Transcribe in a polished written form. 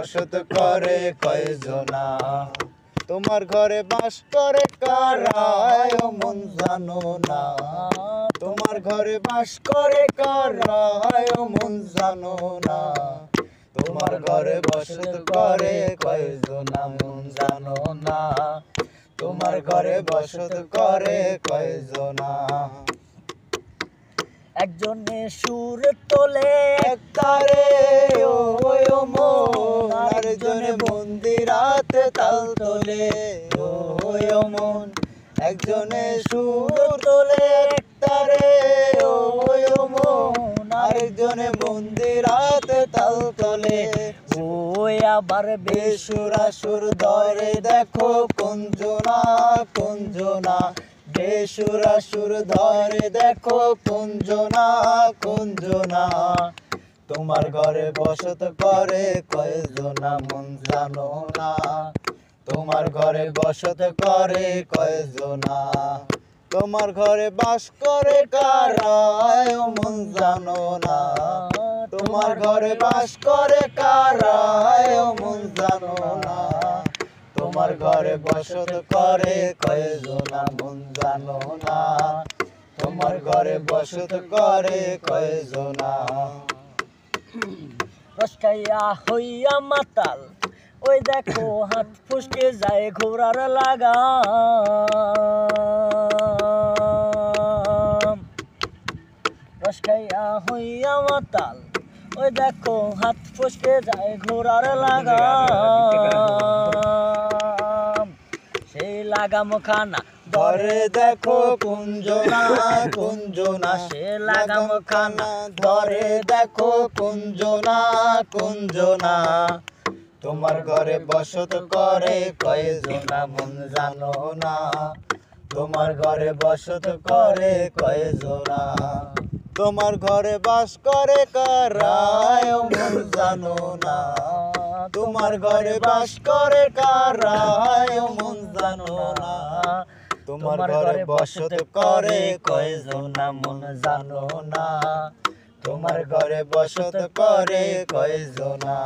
বসত করে কয়জনা। তোমার ঘরে বাস করে কারা ও মন জানো না। তোমার ঘরে বাস করে কারা ও মন জানো না। তোমার ঘরে বসত করে কয়জনা মন জানো না। তোমার ঘরে বসত করে কয়জনা। একজনে সুর তোলে একতারে ও মন, আরেকজনে মন্দিরাতে তাল তোলে ও মন। একজনে সুর তোলে একতারে ও মন, আরেকজনে মন্দিরাতে তাল তোলে। ওই আবার বেসুরা সুর ধরে দেখো কুঞ্জনা কুঞ্জনা। বেসুরা সুর ধরে দেখো কুঞ্জনা কুঞ্জনা। তোমার ঘরে বসত করে কয়জনা মন জানো না। তোমার ঘরে বসত করে কয়জনা। তোমার ঘরে বাস করে কারা ও মন জানো না। তোমার ঘরে বাস করে কারা ও মন জানো না। তোমার ঘরে বসত করে কয়জনা মন জানো না। তোমার ঘরে বসত করে কয়জনা। রসকাইয়া হইয়া মাতাল ওই দেখো হাত ফুসকে যায় ঘোড়ার লাগাম। রসকাইয়া হইয়া মাতাল ওই দেখো হাত ফুসকে যায় ঘোড়ার লাগাম। সেই লাগাম খানা ধরে দেখো কুঞ্জনা কুঞ্জনা। সে লাগাম খানা ধরে দেখো কুঞ্জনা কুঞ্জনা। তোমার ঘরে বসত করে কয়জনা মন জানো না। তোমার ঘরে বসত করে কয়জনা। তোমার ঘরে বাস করে কারা ও মন জানো না। তোমার ঘরে বাস করে কারা ও মন জানো না। তোমার ঘরে বসত করে কয়জনা মন জানো না। তোমার ঘরে বসত করে কয়জনা।